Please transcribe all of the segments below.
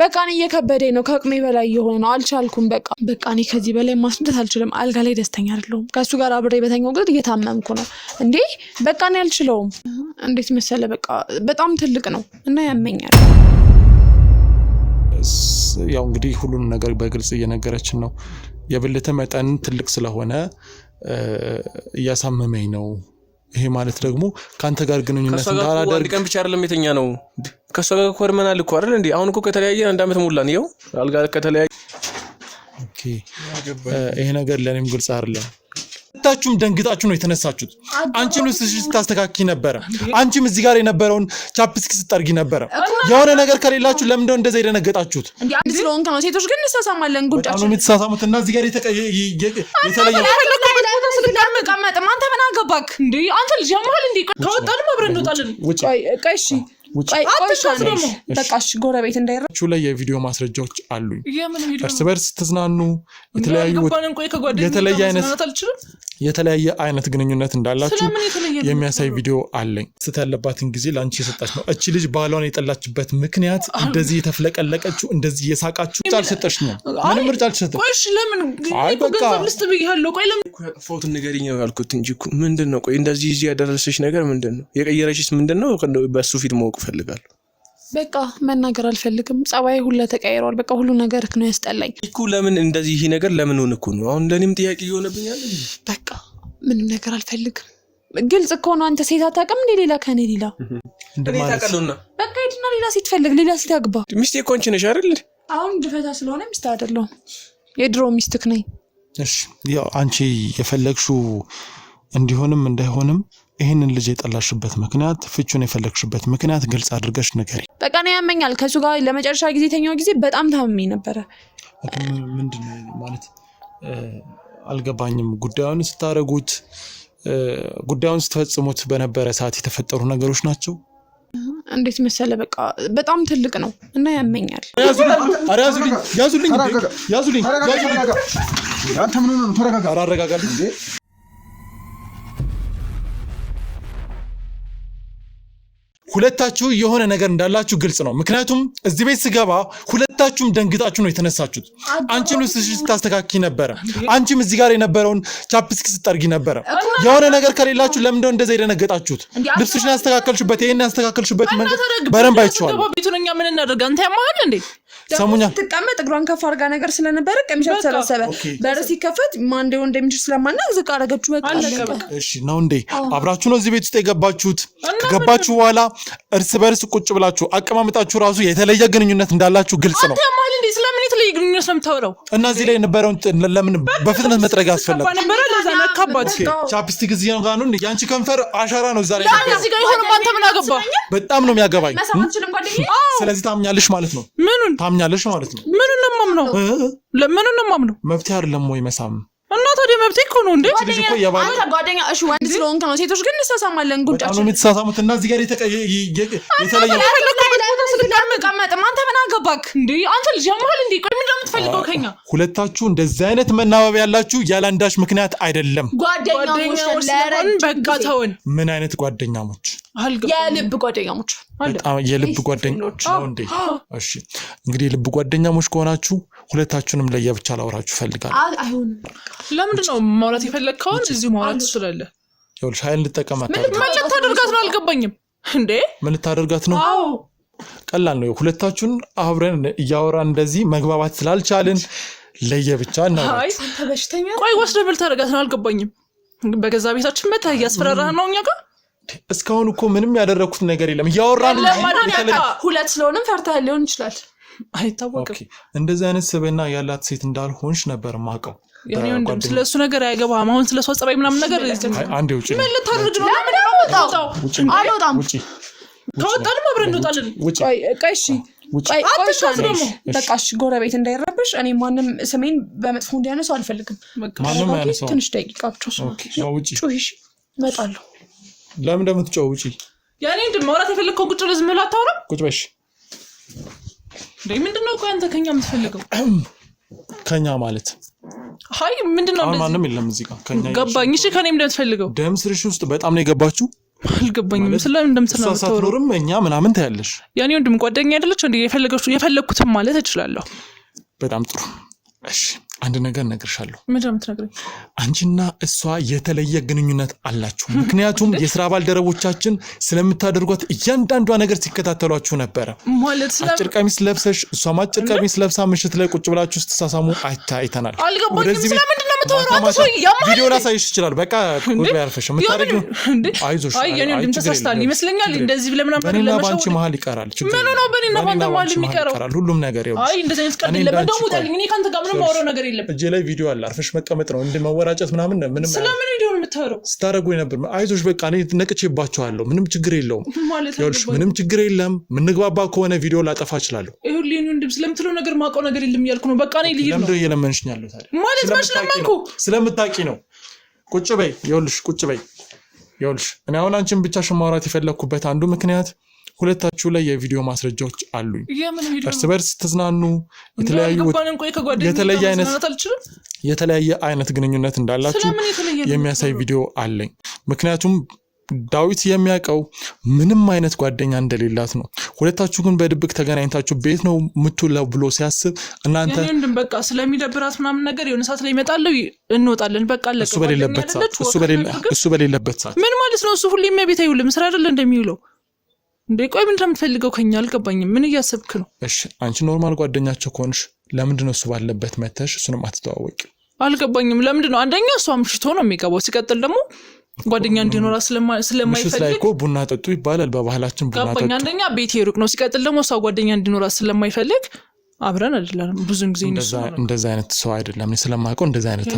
በቃ እኔ እየከበደኝ ነው ከአቅሜ በላይ የሆነ ነው አልቻልኩም በቃ እኔ ከዚህ በላይ ማስደት አልችልም አልጋ ላይ ደስተኛ አይደለሁም ከሱ ጋር አብሬ በተኛው ግን እየታመምኩ ነው እንዴ በቃ እኔ አልችለውም እንዴት መሰለ በቃ በጣም ትልቅ ነው እና ያመኛል ያው እንግዲህ ሁሉን ነገር በግልጽ እየነገረችን ነው የብልተ መጠን ትልቅ ስለሆነ እያሳመመኝ ነው ይሄ ማለት ደግሞ ካንተ ጋር ግንኙነት እንዳላደርግ ቀን ብቻ አይደለም የተኛ ነው ከሷ ጋር ኮርመናል እኮ አይደል እንዴ አሁን እኮ ከተለያየ አንድ አመት ሞላን ይኸው አልጋ ከተለያየ ኦኬ ይሄ ነገር ለኔም ግልጽ አይደለም ታችሁም ደንግጣችሁ ነው የተነሳችሁት አንቺም ልብስሽ ታስተካክኪ ነበር አንቺም እዚህ ጋር የነበረውን ቻፕስቲክ ስጠርጊ ነበር የሆነ ነገር ከሌላችሁ ለምን እንደው እንደዛ ይደነገጣችሁ እንዴ አንድ ስለሆንክ ነው ሴቶች ግን እንሳሳማለን ጉዳችን ነው የምትሳሳሙትና እዚህ ጋር የተለየ መቀመጥ አንተ ምን አገባክ እንዴ አንተ ልጅ ያማል እንዴ ከወጣን አብረን እንወጣለን እሺ በቃሽ ጎረቤት እንዳይረቹ ላይ የቪዲዮ ማስረጃዎች አሉኝ እርስ በርስ ተዝናኑ የተለያየ አይነት ግንኙነት እንዳላችሁ የሚያሳይ ቪዲዮ አለኝ ስተያለባትን ጊዜ ላንቺ የሰጣች ነው እቺ ልጅ ባሏን የጠላችበት ምክንያት እንደዚህ የተፍለቀለቀችው እንደዚህ የሳቃችሁ ጫልሰጠሽ ነው ምንም ምርጫ አልሰጠሽ ቆይሽ ለምን አይ በቃ ልስጥ ብያለሁ ቆይ ለምን ፎቶ ንገሪኝ ያልኩት እንጂ ምንድነው ቆይ እንደዚህ እዚህ ያደረሰሽ ነገር ምንድነው የቀየረሽስ ምንድነው በሱ ፊት ማወቅ ፈልጋለሁ በቃ መናገር አልፈልግም ጸባይ ሁሉ ተቀይሯል በቃ ሁሉ ነገር ነው ያስጠላኝ እኮ ለምን እንደዚህ ይሄ ነገር ለምን ሆነ እኮ ነው አሁን ለኔም ጥያቄ ይሆነብኛል በቃ ምንም ነገር አልፈልግም ግልጽ እኮ ነው አንተ ሴት አታውቅም እንዴ ሌላ ከኔ ሌላ እንደማታቀሉና በቃ ሄድና ሌላ ሴት ፈልግ ሌላ ሴት አግባ ሚስቴ እኮ አንቺ ነሽ አይደል አሁን ድፈታ ስለሆነ ሚስት አይደለም የድሮ ሚስትክ ነኝ እሺ ያው አንቺ የፈለግሽው እንዲሆንም እንዳይሆንም ይሄንን ልጅ የጠላሽበት ምክንያት ፍቹን የፈለግሽበት ምክንያት ግልጽ አድርገሽ ንገሪ በቃ ነው ያመኛል ከሱ ጋር ለመጨረሻ ጊዜ ተኛው ጊዜ በጣም ታምሜ ነበር ምንድነው ማለት አልገባኝም ጉዳዩን ስታረጉት ጉዳዩን ስትፈጽሙት በነበረ ሰዓት የተፈጠሩ ነገሮች ናቸው እንዴት መሰለ በቃ በጣም ትልቅ ነው እና ያመኛል ያዙልኝ አንተ ምን ነው ተረጋጋ አረጋጋልኝ እንዴ ሁለታችሁ የሆነ ነገር እንዳላችሁ ግልጽ ነው ምክንያቱም እዚህ ቤት ስገባ ሁለታችሁም ደንግጣችሁ ነው የተነሳችሁት አንቺም ልብስሽ ታስተካክኪ ነበር አንቺም እዚህ ጋር የነበረውን ቻፕስቲክ ስጠርጊ ነበር የሆነ ነገር ከሌላችሁ ለምን እንደው እንደዛ ይደነገጣችሁት ልብስሽን ያስተካከልሽበት ይሄን ያስተካከልሽበት መንገድ በረንብ አይቻለሁ ቤቱንኛ ምን እናደርጋ አንተ ያማል እንዴ ሰሙኛ ተቀመጥ እግሯን ከፍ አድርጋ ነገር ስለነበረ ቀሚሻት ሰበሰበ በር ሲከፈት ማን እንደው እንደምትሽ ስለማናቅ ዝቅ አደረገችው በቃ እሺ ነው እንዴ አብራችሁ ነው እዚህ ቤት ውስጥ የገባችሁት ከገባችሁ በኋላ እርስ በርስ ቁጭ ብላችሁ አቀማመጣችሁ ራሱ የተለየ ግንኙነት እንዳላችሁ ግልጽ ነው አንተ ማል እንዴ ስለምን የተለየ ግንኙነት ነው የምታወራው እና እዚህ ላይ የነበረውን ለምን በፍጥነት መጥረግ አስፈለገ ነበር ለዛ ነካባት ቻፕስቲክ እዚህ ነው ጋር ነው እንዴ ያንቺ ከንፈር አሻራ ነው ዛሬ እዚህ ጋር ይሆን አንተ ምን አገባ በጣም ነው የሚያገባኝ መሳማችንም ጓደኛዬ ስለዚህ ታምኛለሽ ማለት ነው ምኑን ታምኛለሽ ማለት ነው ምኑን ነው ማምነው ለምኑን ነው ማምነው መብት አይደለም ወይ መሳም እና ታዲያ መብት እኮ ነው እንዴ ልጅ እኮ የባለ አንተ ጓደኛ እሺ ወንድ ስለሆንክ ነው ሴቶች ግን እንሳሳማለን ጉዳችን ነው የምትሳሳሙት እና እዚህ ጋር የተለየ መቀመጥ አንተ ምን አገባክ እንዴ አንተ ልጅ ያማል እንዴ ቆይ ምን እንደምትፈልገው ከኛ ሁለታችሁ እንደዚህ አይነት መናበብ ያላችሁ ያላንዳሽ ምክንያት አይደለም ጓደኛሞች በቃ ተውን ምን አይነት ጓደኛሞች የልብ ጓደኛሞች በጣም የልብ ጓደኞች ነው እንዴ እሺ እንግዲህ የልብ ጓደኛሞች ከሆናችሁ ሁለታችሁንም ለየብቻ ላወራችሁ ፈልጋለሁ አይሆንም ለምንድን ነው ማውራት የፈለግከውን እዚህ ማውራት ትችላለህ ይኸውልሽ ኃይል እንድጠቀማት ምን ልታደርጋት ነው አልገባኝም እንዴ ምን ልታደርጋት ነው ቀላል ነው ሁለታችሁን አብረን እያወራን እንደዚህ መግባባት ስላልቻልን ለየብቻ ነው አይ አንተ በሽተኛ ቆይ ወስደህ ምን ልታደርጋት ነው አልገባኝም በገዛ ቤታችን መታ ያስፈራራህ ነው እኛ ጋር እስካሁን እኮ ምንም ያደረኩት ነገር የለም ያወራን ሁለት ስለሆነም ፈርተህ ሊሆን ይችላል አይታወቅም እንደዚህ አይነት ስብዕና ያላት ሴት እንዳልሆንሽ ነበር ማቀው ያኔ ወንድም ስለሱ ነገር አይገባም አሁን ስለሱ ጸባይ ምናምን ነገር አንዴ ውጪ ምን ልታደርግ ነው አልወጣም ከወጣን አብረን እንወጣለን ቆይ እሺ በቃ እሺ ጎረቤት እንዳይረብሽ እኔ ማንም ስሜን በመጥፎ እንዲያነሱ አልፈልግም ማንም ያነሳው ትንሽ ደቂቃ ብቻ ውጪ ጩሂሽ እመጣለሁ ለምን እንደምትጮው ውጪ ያኔ እንደማውራት የፈለግከው ቁጭ ብለህ ዝም ብለህ አታወራም ቁጭ በሽ ምንድነው ቆይ አንተ ከኛ የምትፈልገው ከኛ ማለት አይ ምንድነው እንደዚህ ማንም የለም እዚህ ጋር ከኛ ገባኝ እሺ ከኔ እንደምትፈልገው ደም ስርሽ ውስጥ በጣም ነው የገባችሁ አልገባኝም። ስለምን እንደምትሰራ ነው ሳትኖርም እኛ ምናምን ታያለሽ። ያኔ ወንድም ጓደኛ አይደለች እንዴ? የፈለኩትም ማለት እችላለሁ። በጣም ጥሩ። እሺ አንድ ነገር እነግርሻለሁ። ምንድን ነው የምትነግረኝ? አንቺና እሷ የተለየ ግንኙነት አላችሁ። ምክንያቱም የስራ ባልደረቦቻችን ስለምታደርጓት እያንዳንዷ ነገር ሲከታተሏችሁ ነበረ። ማለት አጭር ቀሚስ ለብሰሽ እሷም አጭር ቀሚስ ለብሳ ምሽት ላይ ቁጭ ብላችሁ ስትሳሳሙ አይተናል። አልገባኝም። ስለምንድን ነው ቪዲዮ ላሳይሽ ይችላል። በቃ ቁጭ ያርፈሽ የምታደርጊው አይዞሽ። አይ የኔ ወንድም ተሳስታል ይመስለኛል። እንደዚህ ብለህ ምናምን በእኔና ባንቺ መሀል ይቀራል። ምን ነው በእኔና ባንተ መሀል የሚቀረው? ሁሉም ነገር ይኸውልሽ። አይ እንደዚህ አይነት ቀልድ ለምንድነው ሙታልኝ? እኔ ካንተ ጋር ምንም ማውራው ነገር የለም። እጄ ላይ ቪዲዮ አለ። አርፈሽ መቀመጥ ነው እንደ መወራጨት ምናምን ምንም። ስለምን ቪዲዮ ነው የምታወራው? ስታረጉ ነበር። አይዞሽ በቃ እኔ ነቅቼባችኋለሁ። ምንም ችግር የለውም። ይኸውልሽ ምንም ችግር የለም። ምንግባባ ከሆነ ቪዲዮ ላጠፋ እችላለሁ። ይኸውልህ የኔ ወንድም ስለምትለው ነገር ማውቀው ነገር የለም እያልኩ ነው። በቃ እኔ ልሂድ ነው። ለምንድነው እየለመንሽኝ ያለው ታዲያ? ማለት ማሽ ለማንኩ ስለምታውቂ ነው። ቁጭ በይ። ይኸውልሽ ቁጭ በይ። ይኸውልሽ እኔ አሁን አንቺን ብቻሽን ማውራት የፈለኩበት አንዱ ምክንያት ሁለታችሁ ላይ የቪዲዮ ማስረጃዎች አሉኝ። እርስ በርስ ተዝናኑ፣ የተለያየ አይነት ግንኙነት እንዳላችሁ የሚያሳይ ቪዲዮ አለኝ። ምክንያቱም ዳዊት የሚያውቀው ምንም አይነት ጓደኛ እንደሌላት ነው። ሁለታችሁ ግን በድብቅ ተገናኝታችሁ ቤት ነው የምትውለው ብሎ ሲያስብ እናንተ ያንን በቃ ስለሚደብራት ምናምን ነገር የሆነ ሰዓት ላይ ይመጣል እንወጣለን በቃ አለቀ። እሱ በሌለበት ሰዓት ምን ማለት ነው? እሱ ሁሌም ቤት አይውልም። ስራ አይደለ እንደሚውለው እንዴ? ቆይ ምን እንደምትፈልገው ከኛ አልገባኝም። ምን እያሰብክ ነው? እሺ አንቺ ኖርማል ጓደኛቸው ከሆንሽ ለምንድን ነው እሱ ባለበት መተሽ እሱንም አትተዋወቂ? አልገባኝም። ለምንድን ነው? አንደኛ እሱ አምሽቶ ነው የሚገባው። ሲቀጥል ደግሞ ጓደኛ እንዲኖራ ስለማይፈልግ እኮ ቡና ጠጡ ይባላል በባህላችን። ቡና ጠጡ አንደኛ ቤት ይሩቅ ነው። ሲቀጥል ደግሞ እሱ ጓደኛ እንዲኖራ ስለማይፈልግ አብረን አይደለም ብዙን ጊዜ እንደዛ አይነት ሰው አይደለም። እኔ ስለማውቀው እንደዛ አይነት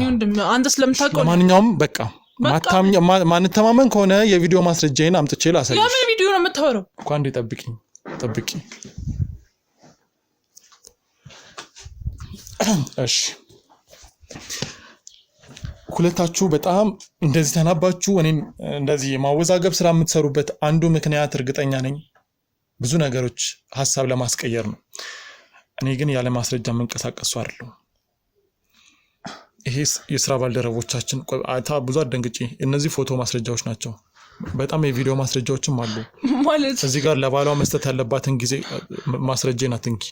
አንተ ስለምታውቀው ማንኛውም በቃ ማንተማመን ከሆነ የቪዲዮ ማስረጃዬን አምጥቼ ላሳይሽ። ለምን ቪዲዮ ነው የምታወራው? እንኳን እንደ ጠብቂ። እሺ ሁለታችሁ በጣም እንደዚህ ተናባችሁ እኔን እንደዚህ ማወዛገብ ስራ የምትሰሩበት አንዱ ምክንያት እርግጠኛ ነኝ ብዙ ነገሮች ሐሳብ ለማስቀየር ነው። እኔ ግን ያለ ማስረጃ መንቀሳቀሱ አይደለም። ይሄ የስራ ባልደረቦቻችን ብዙ አደንግጪ። እነዚህ ፎቶ ማስረጃዎች ናቸው። በጣም የቪዲዮ ማስረጃዎችም አሉ። ማለት እዚህ ጋር ለባሏ መስጠት ያለባትን ጊዜ ማስረጃ ናትንኪ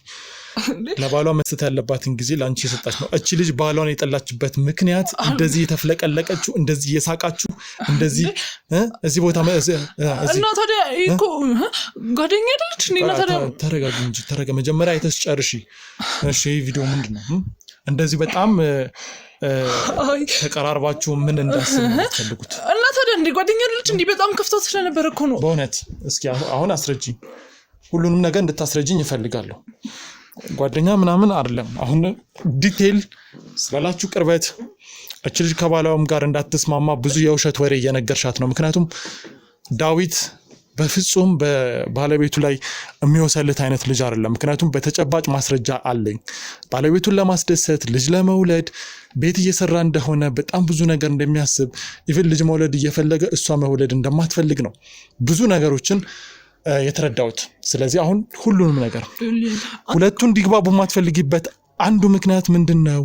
ለባሏ መስጠት ያለባትን ጊዜ ላንቺ የሰጣች ነው። እቺ ልጅ ባሏን የጠላችበት ምክንያት እንደዚህ የተፍለቀለቀችው እንደዚህ የሳቃችሁ እንደዚህ እዚህ ቦታ እና ታዲያ እኮ ጓደኛ አይደለች እንዴ? ታዲያ ተረጋጊ እንጂ መጀመሪያ አይተሽ ጨርሺ። እሺ ቪዲዮ ምንድነው እንደዚህ በጣም ተቀራርባችሁ ምን እንዳስፈልጉት እና ታዲያ እንዴ ጓደኛ አይደለች እንዴ? በጣም ከፍቷት ስለነበር እኮ ነው። በእውነት እስኪ አሁን አስረጂኝ። ሁሉንም ነገር እንድታስረጂኝ እፈልጋለሁ። ጓደኛ ምናምን አይደለም። አሁን ዲቴል ስላላችሁ ቅርበት እቺ ልጅ ከባሏም ጋር እንዳትስማማ ብዙ የውሸት ወሬ እየነገርሻት ነው። ምክንያቱም ዳዊት በፍጹም በባለቤቱ ላይ የሚወሰልት አይነት ልጅ አይደለም። ምክንያቱም በተጨባጭ ማስረጃ አለኝ። ባለቤቱን ለማስደሰት ልጅ ለመውለድ ቤት እየሰራ እንደሆነ በጣም ብዙ ነገር እንደሚያስብ ኢቭን ልጅ መውለድ እየፈለገ እሷ መውለድ እንደማትፈልግ ነው ብዙ ነገሮችን የተረዳሁት። ስለዚህ አሁን ሁሉንም ነገር ሁለቱ እንዲግባቡ የማትፈልጊበት አንዱ ምክንያት ምንድነው?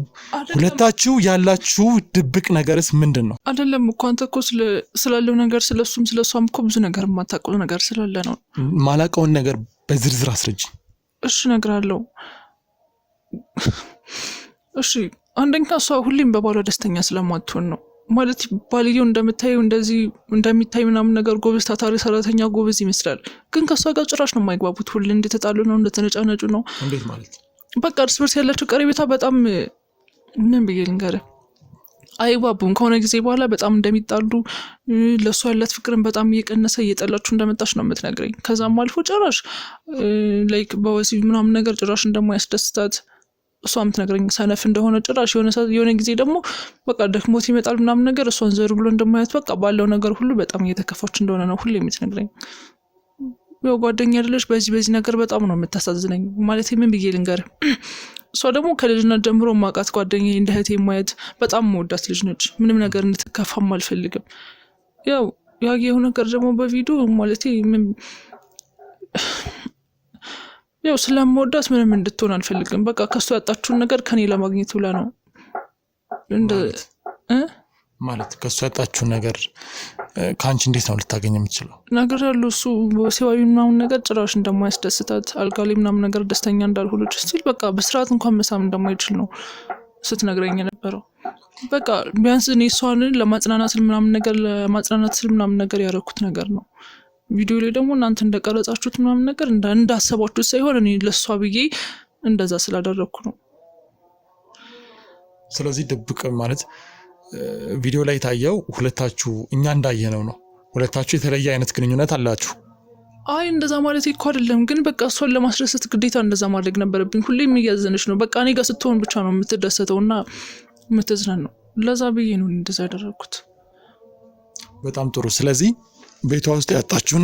ሁለታችሁ ያላችሁ ድብቅ ነገርስ ምንድነው? አይደለም እኮ አንተ እኮ ስላለው ነገር ስለሱም ስለሷም እኮ ብዙ ነገር የማታውቀው ነገር ስላለ ነው። ማላውቀውን ነገር በዝርዝር አስረጅ። እሺ እነግርሃለሁ። እሺ አንደኛ እሷ ሁሌም በባሏ ደስተኛ ስለማትሆን ነው። ማለት ባልየው እንደሚታይ ምናምን ነገር ጎበዝ ታታሪ ሰራተኛ ጎበዝ ይመስላል። ግን ከሷ ጋር ጭራሽ ነው የማይግባቡት። ሁሌ እንደተጣሉ ነው እንደተነጫነጩ ነው። እንዴት ማለት? በቃ እርስ በርስ ያላቸው ቀረቤታ በጣም ምን ብዬ ልንገርህ አይግባቡም። ከሆነ ጊዜ በኋላ በጣም እንደሚጣሉ ለሷ ያላት ፍቅርን በጣም እየቀነሰ እየጠላችሁ እንደመጣች ነው የምትነግረኝ። ከዛም አልፎ ጭራሽ ላይክ በወሲብ ምናምን ነገር ጭራሽ እንደማያስደስታት እሷ የምትነግረኝ ሰነፍ እንደሆነ ጭራሽ የሆነ ጊዜ ደግሞ በቃ ደክሞት ይመጣል ምናምን ነገር እሷን ዘር ብሎ እንደማያት በቃ ባለው ነገር ሁሉ በጣም እየተከፋች እንደሆነ ነው ሁሌ የምትነግረኝ። ያው ጓደኛ አይደለች። በዚህ ነገር በጣም ነው የምታሳዝነኝ። ማለት ምን ብዬ ልንገርህ እሷ ደግሞ ከልጅነት ጀምሮ ማቃት ጓደኛ እንደ እህቴ ማየት በጣም መወዳት ልጅ ነች። ምንም ነገር እንድትከፋም አልፈልግም። ያው ያየው ነገር ደግሞ በቪዲዮ ማለት ምን ያው ስለምወዳት ምንም እንድትሆን አልፈልግም። በቃ ከሷ ያጣችውን ነገር ከኔ ለማግኘት ብላ ነው ማለት ከሱ ያጣችሁ ነገር ካንቺ እንዴት ነው ልታገኝ የምትችለው? ነገር ያለው እሱ በሲዋዩ ምናምን ነገር ጭራሽ እንደማያስደስታት አልጋ ላይ ምናምን ነገር ደስተኛ እንዳልሆነች ስቲል በቃ በስርዓት እንኳን መሳም እንደማይችል ነው ስትነግረኝ የነበረው። በቃ ቢያንስ እኔ እሷን ለማጽናናት ምናምን ነገር ያደረኩት ነገር ነው። ቪዲዮ ላይ ደግሞ እናንተ እንደቀረጻችሁት ምናምን ነገር እንዳሰባችሁት ሳይሆን እኔ ለሷ ብዬ እንደዛ ስላደረኩ ነው። ስለዚህ ድብቅ ማለት ቪዲዮ ላይ ታየው ሁለታችሁ እኛ እንዳየነው ነው። ሁለታችሁ የተለየ አይነት ግንኙነት አላችሁ። አይ እንደዛ ማለት እኮ አይደለም፣ ግን በቃ እሷን ለማስደሰት ግዴታ እንደዛ ማድረግ ነበረብኝ። ሁሌም እያዘነች ነው። በቃ እኔ ጋር ስትሆን ብቻ ነው የምትደሰተውና የምትዝናናው። ለዛ ብዬ ነው እንደዛ ያደረኩት። በጣም ጥሩ። ስለዚህ ቤቷ ውስጥ ያጣችሁን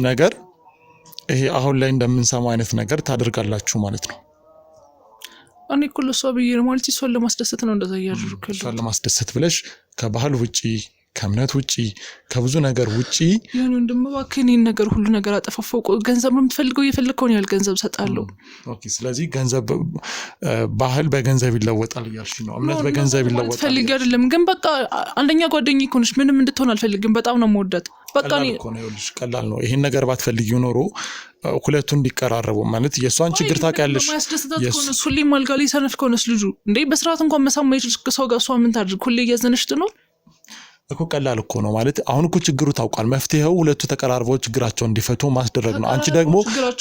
ነገር ይሄ አሁን ላይ እንደምንሰማው አይነት ነገር ታደርጋላችሁ ማለት ነው። እኔ እኮ ለሷ ብዬ ነው ማለት እሷን ለማስደሰት ነው እንደዛ እያደረኩ። እሷን ለማስደሰት ብለሽ ከባህል ውጪ ከእምነት ውጪ ከብዙ ነገር ውጪ ያን እንደምባከኝ ነገር ሁሉ ነገር አጠፋፈው። ገንዘብ ነው የምትፈልገው፣ የፈለከውን ያህል ገንዘብ ሰጣለሁ። ኦኬ። ስለዚህ ገንዘብ ባህል በገንዘብ ይለወጣል እያልሽ ነው። እምነት በገንዘብ ይለወጣል ፈልግ አይደለም፣ ግን በቃ አንደኛ ጓደኛዬ እኮ ነሽ። ምንም እንድትሆን አልፈልግም። በጣም ነው የምወዳት። በቃ ቀላል ነው። ይሄን ነገር ባትፈልጊው ኖሮ ሁለቱ እንዲቀራረቡ ማለት የሷን ችግር ታውቂያለሽ። ሁሌ አልጋ ላይ ሰነፍ ከሆነስ ልጁ እንዴ በስርዓት እንኳን መሳም የማይችል ሰው ጋር እሷ ምን ታድርግ? ሁሌ እያዘነች ትኖር እኮ። ቀላል እኮ ነው ማለት አሁን እኮ ችግሩ ታውቋል። መፍትሄው ሁለቱ ተቀራርበው ችግራቸውን እንዲፈቱ ማስደረግ ነው። አንቺ ደግሞ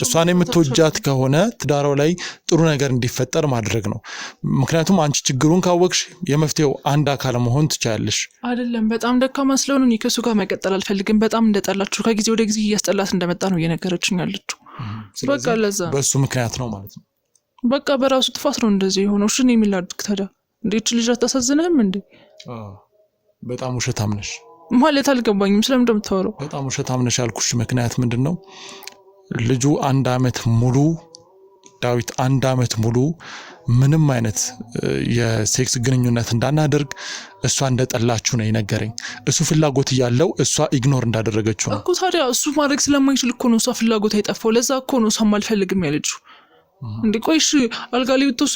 እሷን የምትወጃት ከሆነ ትዳሯ ላይ ጥሩ ነገር እንዲፈጠር ማድረግ ነው። ምክንያቱም አንቺ ችግሩን ካወቅሽ የመፍትሄው አንድ አካል መሆን ትችያለሽ። አይደለም በጣም ደካማ ስለሆነ እኔ ከሱ ጋር መቀጠል አልፈልግም። በጣም እንደጠላችሁ ከጊዜ ወደ ጊዜ እያስጠላት እንደመጣ ነው እየነገረችኝ ያለችው። በቃ ለዛ በሱ ምክንያት ነው ማለት ነው። በቃ በራሱ ጥፋት ነው እንደዚህ የሆነው። እሺ እኔ ምን ላድርግ ታዲያ? እንዴት ልጅ አታሳዝንህም እንዴ? በጣም ውሸታም ነሽ ማለት አልገባኝም። ስለምን እንደምታወራው? በጣም ውሸታም ነሽ ያልኩሽ ምክንያት ምንድነው? ልጁ 1 አመት ሙሉ ዳዊት 1 አመት ሙሉ ምንም አይነት የሴክስ ግንኙነት እንዳናደርግ እሷ እንደጠላችሁ ነው የነገረኝ። እሱ ፍላጎት እያለው እሷ ኢግኖር እንዳደረገችው ነው እኮ። ታዲያ እሱ ማድረግ ስለማይችል እኮ ነው እሷ ፍላጎት አይጠፋው። ለዛ እኮ ነው እሷ አልፈልግም ያለችው። እንዴ ቆይሽ አልጋ ላይ ወጥቶስ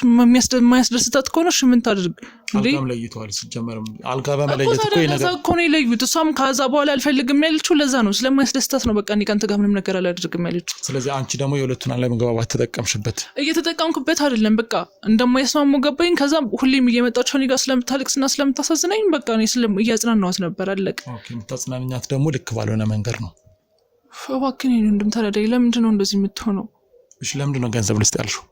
የማያስደስታት ከሆነ እሺ ምን ታድርግ እንዴ? አልጋም ለይቷል። ሲጀመርም አልጋ በመለየት እኮ ነገር እኮ ነው የለዩት። እሷም ከዛ በኋላ አልፈልግም ያለችው ለዛ ነው፣ ስለማያስደስታት ነው። በቃ እኔ ካንተ ጋር ምንም ነገር አላደርግም ያለችው። ስለዚህ አንቺ ደግሞ የሁለቱን አለመግባባት ተጠቀምሽበት። እየተጠቀምኩበት አይደለም፣ በቃ እንደማይስማሙ ገባኝ። ከዛ ሁሌም እየመጣች እኔ ጋር ስለምታለቅስና ስለምታሳዝነኝ በቃ እኔ እያጽናናኋት ነበር። አለቀ። ኦኬ። የምታጽናናኛት ደግሞ ልክ ባልሆነ መንገድ ነው። እባክህ እኔን እንደምታረዳኝ ለምንድን ነው እንደዚህ የምትሆነው? እሺ ለምንድን ነው ገንዘብ ልስጥ ያልሽው?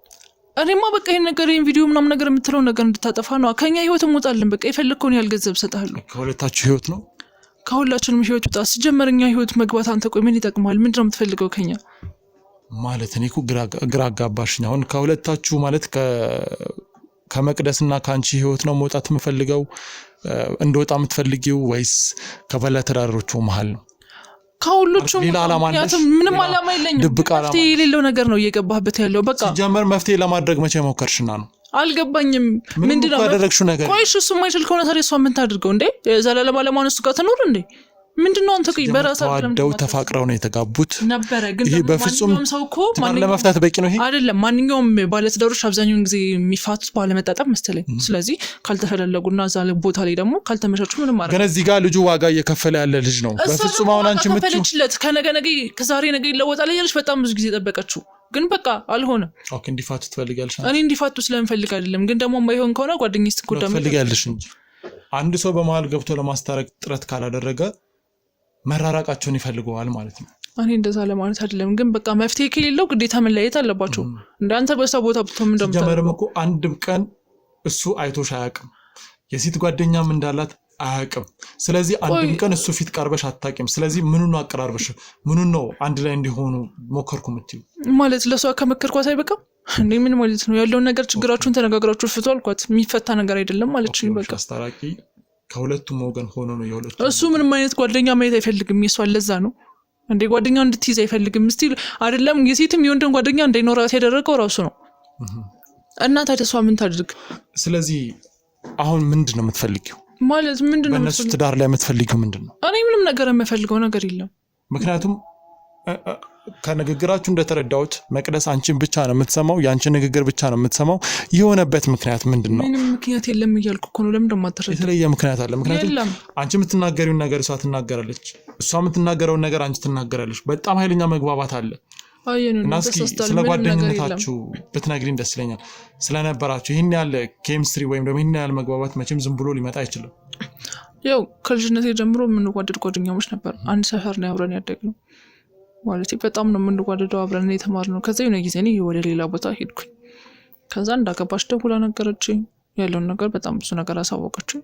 እኔማ በቃ ይሄን ነገር ይሄን ቪዲዮ ምናምን ነገር የምትለው ነገር እንድታጠፋ ነው። ከኛ ህይወት እንወጣለን። በቃ የፈለከውን ያህል ገንዘብ ሰጣለሁ። ከሁለታችሁ ህይወት ነው? ከሁላችንም ህይወት ውጣ። ሲጀመርኛ ህይወት መግባት አንተ ቆይ ምን ይጠቅማል? ምንድነው የምትፈልገው ከኛ? ማለት እኔ እኮ ግራ አጋባሽኝ። አሁን ከሁለታችሁ ማለት ከመቅደስና ከአንቺ ህይወት ነው መውጣት የምፈልገው እንደወጣ የምትፈልጊው ወይስ ከባለተዳሮቹ መሀል ነው? ከሁሉም ምንም ዓላማ የለኝም። መፍትሄ የሌለው ነገር ነው እየገባህበት ያለው። በቃ ሲጀመር መፍትሄ ለማድረግ መቼ ሞከርሽና ነው? አልገባኝም። ምንድነው ያደረግሽው ነገር? ቆይሽ እሱ የማይችል ከሆነ ታዲያ እሷ ምን ታድርገው እንዴ? ዘላለም ዓለማውን እሱ ጋር ትኖር እንዴ? ምንድነው አንተ ቆይ በራስህ ተዋደው ተፋቅረው ነው የተጋቡት ነበረ። ግን ይሄ በፍጹም ሰው እኮ ለመፍታት በቂ ነው። ይሄ አይደለም። ማንኛውም ባለትዳሮች አብዛኛውን ጊዜ የሚፋቱት ባለመጣጣም መሰለኝ። ስለዚህ ካልተፈላለጉና እዛ ቦታ ላይ ደግሞ ካልተመቻቹ ምንም ማለት ግን እዚህ ጋር ልጁ ዋጋ እየከፈለ ያለ ልጅ ነው። በፍጹም አሁን አንቺ የምትችለት ከዛሬ ነገ ይለወጣል እያለች በጣም ብዙ ጊዜ ጠበቀችው። ግን በቃ አልሆነም። ኦኬ። እንዲፋቱ ትፈልጋለሽ? እኔ እንዲፋቱ ስለምፈልግ አይደለም፣ ግን ደግሞ የማይሆን ከሆነ ጓደኛዬ ስትጎዳ ትፈልጋለሽ እንጂ አንድ ሰው በመሀል ገብቶ ለማስታረቅ ጥረት ካላደረገ መራራቃቸውን ይፈልገዋል ማለት ነው። እኔ እንደዛ ለማለት አይደለም፣ ግን በቃ መፍትሄ ከሌለው ግዴታ መለያየት አለባቸው። እንዳንተ በሷ ቦታ ብትሆን ጀመረም እኮ አንድም ቀን እሱ አይቶሽ አያውቅም። የሴት ጓደኛም እንዳላት አያውቅም። ስለዚህ አንድም ቀን እሱ ፊት ቀርበሽ አታውቂም። ስለዚህ ምኑን ነው አቀራርበሽ ምኑን ነው አንድ ላይ እንዲሆኑ ሞከርኩ የምትይው? ማለት ለሷ ከመከርኳት አይበቃም እንዴ? ምን ማለት ነው? ያለውን ነገር ችግራችሁን ተነጋግራችሁ ፍቱ አልኳት። የሚፈታ ነገር አይደለም ማለት ነው። በቃ አስታራቂ ከሁለቱም ወገን ሆኖ ነው የሁለቱ። እሱ ምንም አይነት ጓደኛ ማየት አይፈልግም። የሷን ለዛ ነው እንዴ ጓደኛው እንድትይዝ አይፈልግም። እስቲ አይደለም የሴትም የወንድም ጓደኛ እንዳይኖራት ያደረገው ራሱ ነው። እና ታዲያ እሷ ምን ታድርግ? ስለዚህ አሁን ምንድን ነው የምትፈልጊው? ማለት ምንድን ነው በእነሱ ትዳር ላይ የምትፈልጊው ምንድን ነው? እኔ ምንም ነገር የምፈልገው ነገር የለም። ምክንያቱም ከንግግራችሁ እንደተረዳሁት መቅደስ አንቺን ብቻ ነው የምትሰማው፣ ያንቺን ንግግር ብቻ ነው የምትሰማው። የሆነበት ምክንያት ምንድነው? ምንም ምክንያት የለም እያልኩ እኮ ነው። ለምን እንደማትረዳ? የተለየ ምክንያት አለ። ምክንያቱም አንቺ የምትናገሪውን ነገር እሷ ትናገራለች፣ እሷ የምትናገረውን ነገር አንቺ ትናገራለች። በጣም ኃይለኛ መግባባት አለ። እና እስኪ ስለ ጓደኝነታችሁ ብትነግሪኝ ደስ ይለኛል። ስለነበራችሁ ይህን ያለ ኬሚስትሪ ወይም ደግሞ ይህን ያለ መግባባት መቼም ዝም ብሎ ሊመጣ አይችልም። ያው ከልጅነቴ ጀምሮ የምንጓደድ ጓደኛሞች ነበር። አንድ ሰፈር ነው አብረን ያደግነው ማለት በጣም ነው የምንጓደደው፣ አብረን የተማርነው። ከዛ የሆነ ጊዜ እኔ ወደ ሌላ ቦታ ሄድኩኝ። ከዛ እንዳገባች ደውላ ነገረችኝ፣ ያለውን ነገር በጣም ብዙ ነገር አሳወቀችኝ።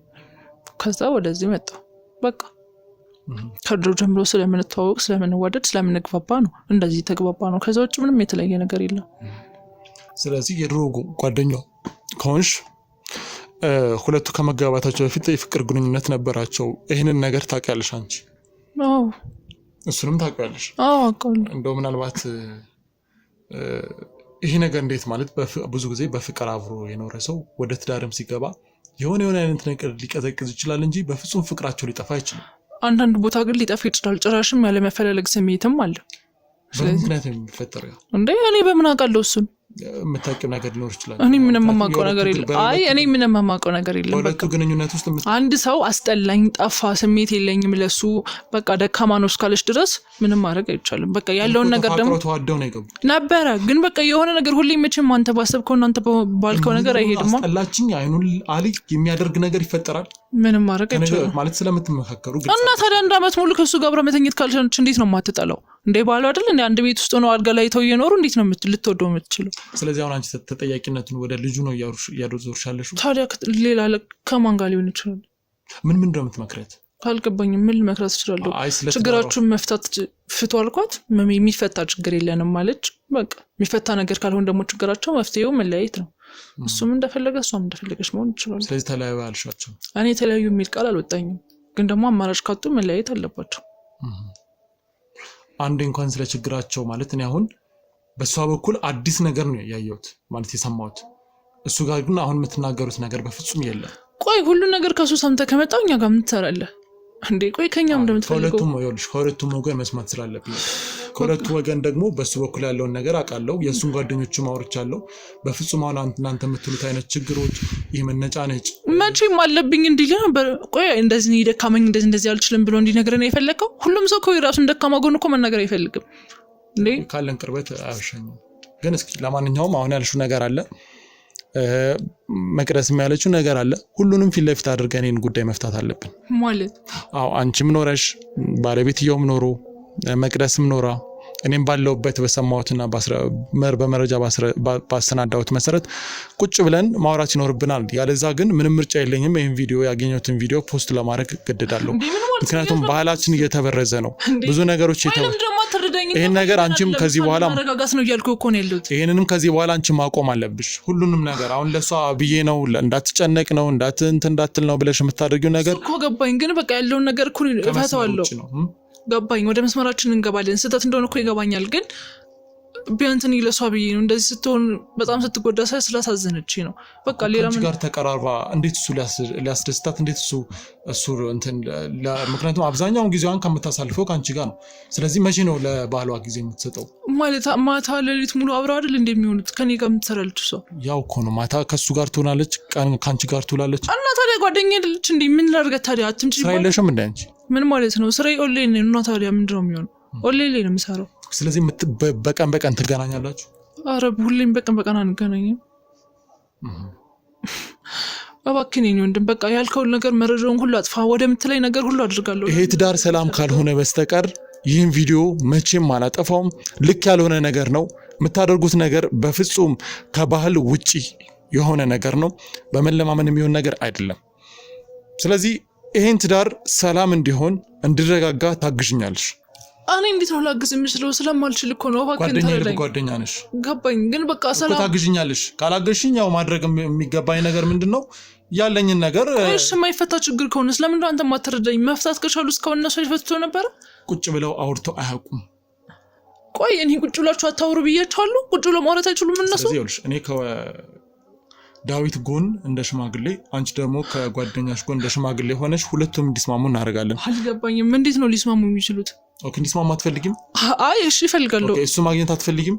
ከዛ ወደዚህ መጣ። በቃ ከድሮ ጀምሮ ስለምንተዋወቅ ስለምንዋደድ ስለምንግባባ ነው እንደዚህ ተግባባ ነው። ከዛ ውጭ ምንም የተለየ ነገር የለም። ስለዚህ የድሮ ጓደኛው ከሆንሽ ሁለቱ ከመጋባታቸው በፊት የፍቅር ግንኙነት ነበራቸው። ይህንን ነገር ታውቂያለሽ አንቺ? አዎ። እሱንም ታውቂያለሽ? አዎ አውቃለሁ። እንደው ምናልባት ይሄ ነገር እንዴት ማለት ብዙ ጊዜ በፍቅር አብሮ የኖረ ሰው ወደ ትዳርም ሲገባ የሆነ አይነት ነገር ሊቀዘቅዝ ይችላል እንጂ በፍጹም ፍቅራቸው ሊጠፋ አይችልም። አንዳንድ ቦታ ግን ሊጠፋ ይችላል። ጭራሽም ያለ መፈላለግ ስሜትም አለ። ስለዚህ ምክንያት የሚፈጠር እንዴ እኔ በምን አውቃለሁ? እሱን የምታውቂው ነገር ሊኖር ይችላል። እኔ ምንም የማውቀው ነገር የለም። አይ እኔ ምንም የማውቀው ነገር የለም። በሁለቱ ግንኙነት ውስጥ አንድ ሰው አስጠላኝ፣ ጠፋ፣ ስሜት የለኝም ለሱ በቃ ደካማ ነው እስካለች ድረስ ምንም ማድረግ አይቻልም። በቃ ያለውን ነገር ደግሞ ተዋደው ነው የገቡ ነበረ። ግን በቃ የሆነ ነገር ሁሌ መቼም አንተ ባሰብከው እናንተ ባልከው ነገር አይሄድም። አስጠላችኝ አይኑን አሊ የሚያደርግ ነገር ይፈጠራል። ምንም ማድረግ አይቻልም ማለት ስለምትመካከሩ እና ታዲያ አንድ አመት ሙሉ ከሱ ጋር አብረህ መተኛት ካልቻለች እንዴት ነው የማትጠላው? እንዴ ባሉ አይደል እንዴ አንድ ቤት ውስጥ ነው አልጋ ላይ ተው እየኖሩ እንዴት ነው ልትወደው የምትችለው? ስለዚህ አሁን አንቺ ተጠያቂነቱን ወደ ልጁ ነው ያዞርሻለሽ። ታዲያ ሌላ ከማን ጋር ሊሆን ይችላል? ምን ነው የምትመክረት? አልገባኝም። ምን ልመክራት እችላለሁ? ችግራችሁን መፍታት ፍቱ አልኳት። የሚፈታ ችግር የለንም ማለች። በቃ የሚፈታ ነገር ካልሆነ ደግሞ ችግራቸው መፍትሄው መለያየት ነው። እሱም እንደፈለገ እሷም እንደፈለገች መሆን ይችላል። ስለዚህ ተለያዩ አልሻቸው? እኔ የተለያዩ የሚል ቃል አልወጣኝም። ግን ደግሞ አማራጭ ካጡ መለያየት አለባቸው። አንዴ እንኳን ስለ ችግራቸው ማለት እኔ አሁን በሷ በኩል አዲስ ነገር ነው ያየሁት ማለት የሰማሁት። እሱ ጋር ግን አሁን የምትናገሩት ነገር በፍጹም የለም። ቆይ ሁሉ ነገር ከሱ ሰምተህ ከመጣው እኛ ጋር ምን ትሰራለህ እንዴ? ቆይ ከኛም እንደምትፈልገው ከሁለቱም ወገን መስማት ስላለብኝ ከሁለቱ ወገን ደግሞ በሱ በኩል ያለውን ነገር አውቃለሁ። የእሱን ጓደኞቹም አውርቻለሁ። በፍጹም አሁን እናንተ የምትሉት አይነት ችግሮች ይህ መነጫነጭ መቼም አለብኝ እንዲል ነበር። ቆይ እንደዚህ ደካመኝ እንደዚህ አልችልም ብሎ እንዲነግረን የፈለገው ሁሉም ሰው እኮ የራሱን ደካማ ጎን እኮ መናገር አይፈልግም እንዴ? ካለን ቅርበት አያሸኝም። ግን እስኪ ለማንኛውም አሁን ያልሽው ነገር አለ፣ መቅደስ ያለችው ነገር አለ። ሁሉንም ፊት ለፊት አድርገን ይህን ጉዳይ መፍታት አለብን ማለት። አዎ አንቺም ኖረሽ ባለቤትየውም ኖሮ መቅደስም ኖራ እኔም ባለውበት በሰማሁትና በመረጃ ባሰናዳሁት መሰረት ቁጭ ብለን ማውራት ይኖርብናል። ያለዛ ግን ምንም ምርጫ የለኝም። ይሄን ቪዲዮ ያገኘሁትን ቪዲዮ ፖስት ለማድረግ እገደዳለሁ። ምክንያቱም ባህላችን እየተበረዘ ነው። ብዙ ነገሮች ይሄን ነገር አንቺም ከዚህ በኋላ ማረጋጋት ነው እያልኩ እኮ ነው ያለሁት። ይሄንንም ከዚህ በኋላ አንቺ ማቆም አለብሽ። ሁሉንም ነገር አሁን ለሷ ብዬ ነው እንዳትጨነቅ ነው እንዳትል ነው ብለሽ የምታደርጊው ነገር እኮ ገባኝ። ግን በቃ ያለውን ነገር እኮ እፈታዋለሁ። ገባኝ። ወደ መስመራችን እንገባለን። ስህተት እንደሆነ እኮ ይገባኛል። ግን ቢያንስ እኔ ለሷ ብዬ ነው እንደዚህ ስትሆን በጣም ስትጎዳ ስላሳዘነች ነው። በቃ ሌላ ምን ጋር ተቀራርባ እንዴት እሱ ሊያስደስታት እንዴት እሱ እንትን ምክንያቱም አብዛኛውን ጊዜዋን ከምታሳልፈው ከአንቺ ጋር ነው። ስለዚህ መቼ ነው ለባህሏ ጊዜ የምትሰጠው? ማለት ማታ ሌሊት ሙሉ አብረው አይደል እንደሚሆኑት? ከኔ ጋር የምትሰራለች እሷ ያው እኮ ነው። ማታ ከሱ ጋር ትሆናለች፣ ቀን ከአንቺ ጋር ትውላለች። እና ታዲያ ጓደኛ አይደለች እንዴ? ምን ላድርጋት ታዲያ? አትምጪ ስራ የለሽም እንደ አንቺ? ምን ማለት ነው? ስራዬ ኦንላይን ነው። እና ታዲያ ምንድን ነው የሚሆነው? ኦንላይን ላይ ነው የምሰራው። ስለዚህ በቀን ትገናኛላችሁ? ኧረ ሁሌም በቀን አንገናኝም። እባክህ እኔ ወንድም በቃ ያልከውን ነገር መረጃውን ሁሉ አጥፋ፣ ወደምትለኝ ነገር ሁሉ አድርጋለሁ። ይሄ ትዳር ሰላም ካልሆነ በስተቀር ይህን ቪዲዮ መቼም አላጠፋውም። ልክ ያልሆነ ነገር ነው የምታደርጉት ነገር፣ በፍጹም ከባህል ውጪ የሆነ ነገር ነው። በመለማመን የሚሆን ነገር አይደለም። ስለዚህ ይሄን ትዳር ሰላም እንዲሆን እንዲረጋጋ ታግዥኛለሽ? እኔ እንዴት ነው ላግዝ የምችለው? ስለማልችል እኮ ነው። እባክህ ጓደኛ ነሽ። ገባኝ። ግን በቃ ሰላም ታግዥኛለሽ። ካላገሽኝ ያው ማድረግ የሚገባኝ ነገር ምንድነው? ያለኝን ነገር እሺ፣ የማይፈታ ችግር ከሆነ ስለምን አንተ ማትረዳኝ? መፍታት ከቻሉ እስካሁን እነሱ ይፈትቶ ነበር። ቁጭ ብለው አውርተው አያውቁም። ቆይ እኔ ቁጭ ብላችሁ አታውሩ ብያችኋለሁ? ቁጭ ብለው ማውራት አይችሉም እነሱ? ስለዚህ ይኸውልሽ እኔ ዳዊት ጎን እንደ ሽማግሌ፣ አንቺ ደግሞ ከጓደኛሽ ጎን እንደ ሽማግሌ ሆነሽ ሁለቱም እንዲስማሙ እናደርጋለን። አልገባኝም። እንዴት ነው ሊስማሙ የሚችሉት? ኦኬ እንዲስማማ አትፈልጊም? አይ እሺ እፈልጋለሁ። ኦኬ እሱ ማግኘት አትፈልጊም?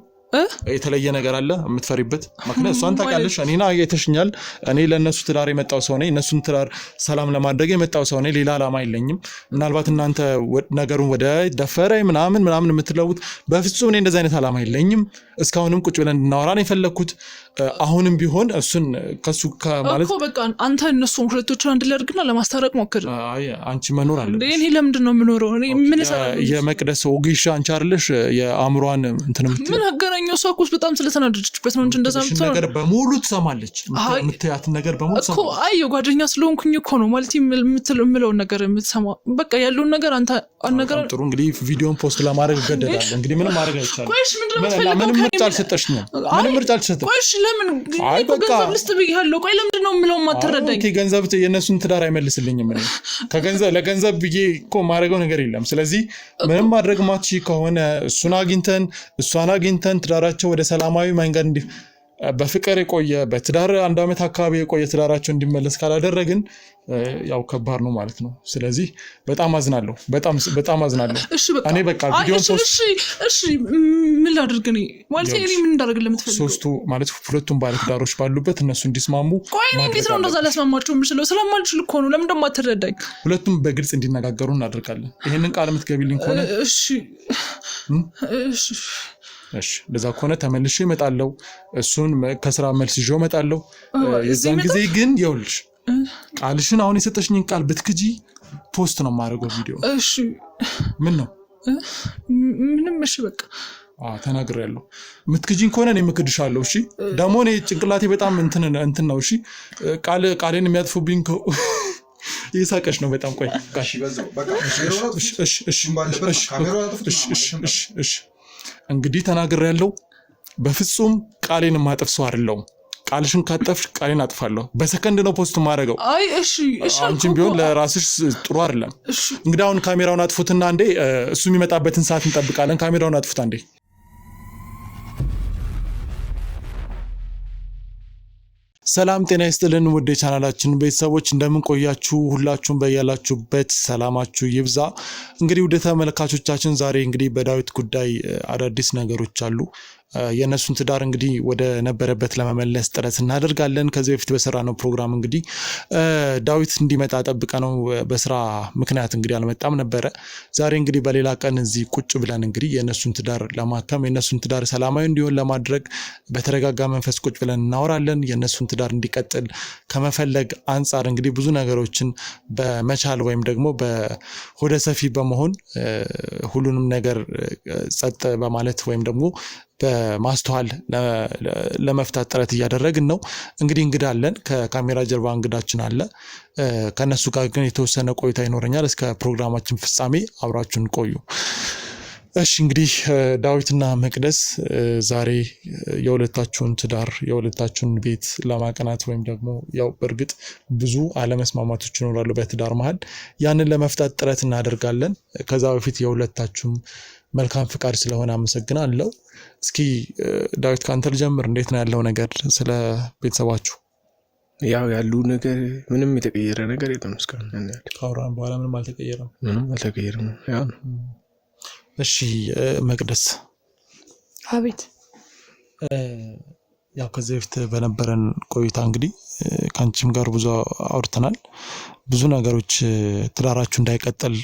የተለየ ነገር አለ የምትፈሪበት? ምክንያት እሷን ታውቃለሽ፣ እኔና አይተሽኛል። እኔ ለነሱ ትዳር የመጣው ሰው ነኝ፣ እነሱን ትዳር ሰላም ለማድረግ የመጣው ሰው ነኝ። ሌላ አላማ የለኝም። ምናልባት እናንተ ነገሩን ወደ ደፈረኝ ምናምን የምትለውጥ፣ በፍጹም እኔ እንደዚህ አይነት አላማ የለኝም። እስካሁንም ቁጭ ብለን እንድናወራ ነው የፈለግኩት። አሁንም ቢሆን እሱን ከሱ ማለት እኮ በቃ አንተ እነሱን ሁለቶችን አንድ ላይ አድርግና ለማስተረቅ ሞክር። አይ አንቺ መኖር አለብሽ። እኔ ለምንድን ነው የምኖረው? እኔ ምን እሰራለሁ? የመቅደስ ወግሽ አንቺ አይደለሽ የአእምሯን እንትን ምን አገናኘው? እሷ እኮ በጣም ስለተናደደችበት ነው እንጂ እንደዛ የምትለው ነገር በሙሉ ትሰማለች። የምትያትን ነገር በሙሉ እኮ አይ የጓደኛ ስለሆንኩኝ እኮ ነው ማለት የምለውን ነገር የምትሰማው። በቃ ያለውን ነገር አንተ አነገር ጥሩ። እንግዲህ ቪዲዮን ፖስት ለማድረግ እገደዳለሁ። እንግዲህ ምንም ማድረግ አይቻልም። ምንም ምርጫ አልሰጠሽኝም። ምንም ምርጫ አልሰጠሽም። ቆይሽ ለምን ገንዘብ ልስጥ ብያለሁ? ቆይ ለምንድን ነው የምለው ማትረዳኝ? ገንዘብ የእነሱን ትዳር አይመልስልኝም። ለገንዘብ ብዬ እኮ ማድረገው ነገር የለም። ስለዚህ ምንም ማድረግ ማትች ከሆነ እሱን አግኝተን እሷን አግኝተን ትዳራቸው ወደ ሰላማዊ መንገድ በፍቅር የቆየ በትዳር 1 ዓመት አካባቢ የቆየ ትዳራቸው እንዲመለስ ካላደረግን ያው ከባድ ነው ማለት ነው። ስለዚህ በጣም አዝናለሁ፣ በጣም አዝናለሁ። እኔ በቃ ቪዲዮን ፖስት እሺ ምን ላድርግ ነው ማለት እኔ ምን እንዳደርግ ለምትፈልግ ሶስቱ ማለት ሁለቱም ባለ ትዳሮች ባሉበት እነሱ እንዲስማሙ። ቆይ እኔ እንዴት ነው እንደዛ ላስማማቸው የምችለው? ስለማልችል እኮ ነው። ለምን ደግሞ አትረዳኝ? ሁለቱም በግልጽ እንዲነጋገሩ እናደርጋለን። ይሄንን ቃል የምትገቢልኝ ከሆነ እሺ ለዛ ከሆነ ተመልሼ እመጣለሁ። እሱን ከስራ መልስ ይዤው እመጣለሁ። የዛን ጊዜ ግን ይኸውልሽ ቃልሽን አሁን የሰጠሽኝን ቃል ብትክጂ ፖስት ነው የማደርገው ቪዲዮ። እሺ ምን ነው ምንም እሺ በቃ ተናግሬያለሁ። የምትክጂኝ ከሆነ እኔ እምክድሻለሁ። እሺ ደግሞ እኔ ጭንቅላቴ በጣም እንትን ነው። እሺ ቃሌን የሚያጥፉብኝ ይሳቀሽ ነው በጣም። ቆይ ጋሽ በዛው በቃ እሺ እንግዲህ ተናግሬያለሁ። በፍጹም ቃሌን ማጥፍ ሰው አይደለሁም። ቃልሽን ካጠፍሽ ቃሌን አጥፋለሁ። በሰከንድ ነው ፖስት ማድረገው። አይ እሺ አንቺም ቢሆን ለራስሽ ጥሩ አይደለም። እንግዲህ አሁን ካሜራውን አጥፉትና አንዴ እሱ የሚመጣበትን ሰዓት እንጠብቃለን። ካሜራውን አጥፉት አንዴ። ሰላም ጤና ይስጥልን ውድ የቻናላችን ቤተሰቦች እንደምን ቆያችሁ? ሁላችሁም በያላችሁበት ሰላማችሁ ይብዛ። እንግዲህ ውድ ተመልካቾቻችን ዛሬ እንግዲህ በዳዊት ጉዳይ አዳዲስ ነገሮች አሉ። የነሱን ትዳር እንግዲህ ወደ ነበረበት ለመመለስ ጥረት እናደርጋለን። ከዚህ በፊት በሰራነው ፕሮግራም እንግዲህ ዳዊት እንዲመጣ ጠብቀ ነው በስራ ምክንያት እንግዲህ አልመጣም ነበረ። ዛሬ እንግዲህ በሌላ ቀን እዚህ ቁጭ ብለን እንግዲህ የነሱን ትዳር ለማከም የነሱን ትዳር ሰላማዊ እንዲሆን ለማድረግ በተረጋጋ መንፈስ ቁጭ ብለን እናወራለን። የነሱን ትዳር እንዲቀጥል ከመፈለግ አንጻር እንግዲህ ብዙ ነገሮችን በመቻል ወይም ደግሞ በሆደ ሰፊ በመሆን ሁሉንም ነገር ጸጥ በማለት ወይም ደግሞ በማስተዋል ለመፍታት ጥረት እያደረግን ነው። እንግዲህ እንግዳለን ከካሜራ ጀርባ እንግዳችን አለ። ከነሱ ጋር ግን የተወሰነ ቆይታ ይኖረኛል። እስከ ፕሮግራማችን ፍጻሜ አብራችሁን ቆዩ። እሺ እንግዲህ ዳዊትና መቅደስ ዛሬ የሁለታችሁን ትዳር የሁለታችሁን ቤት ለማቀናት ወይም ደግሞ ያው በእርግጥ ብዙ አለመስማማቶች ይኖራሉ በትዳር መሀል፣ ያንን ለመፍታት ጥረት እናደርጋለን። ከዛ በፊት የሁለታችሁም መልካም ፍቃድ ስለሆነ አመሰግናለሁ። እስኪ ዳዊት ካንተ ልጀምር። እንዴት ነው ያለው ነገር ስለ ቤተሰባችሁ? ያው ያሉ ነገር ምንም የተቀየረ ነገር የለም። እስካሁን ካወራን በኋላ ምንም አልተቀየረም። ያው እሺ መቅደስ። አቤት። ያው ከዚህ በፊት በነበረን ቆይታ እንግዲህ ከአንቺም ጋር ብዙ አውርተናል። ብዙ ነገሮች ትዳራችሁ እንዳይቀጥል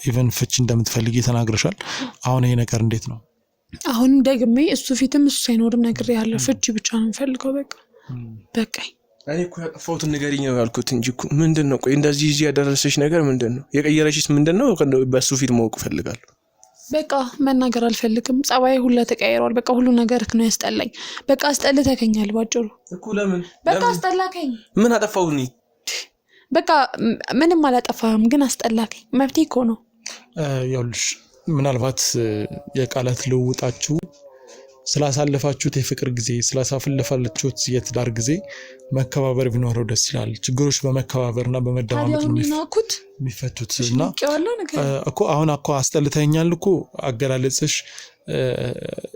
ኢቨን ፍቺ እንደምትፈልጊ ተናግረሻል። አሁን ይሄ ነገር እንዴት ነው? አሁን ደግሜ እሱ ፊትም እሱ ሳይኖርም ነገር ያለው ፍቺ ብቻ ነው የምፈልገው። በቃኝ። እኔ እኮ ያጠፋሁትን ንገሪኝ ነው ያልኩት እንጂ እኮ ምንድን ነው? ቆይ እንደዚህ እዚህ ያደረሰሽ ነገር ምንድን ነው? የቀየረሽስ ምንድን ነው? በሱ ፊት ማወቅ እፈልጋለሁ። በቃ መናገር አልፈልግም። ጸባይ ሁላ ተቀያይሯል። በቃ ሁሉ ነገር ነው ያስጠላኝ። በቃ አስጠልተከኛል ባጭሩ እኮ። ለምን በቃ አስጠላከኝ? ምን አጠፋው? እኔ በቃ ምንም አላጠፋህም፣ ግን አስጠላከኝ። መብቴ እኮ ነው። ያውልሽ ምናልባት የቃላት ልውውጣችሁ ስላሳለፋችሁት የፍቅር ጊዜ ስላሳለፋችሁት የትዳር ጊዜ መከባበር ቢኖረው ደስ ይላል። ችግሮች በመከባበርና በመደማመጥ ነው የሚፈቱት። እና እኮ አሁን እኮ አስጠልተኛል እኮ አገላለጽሽ።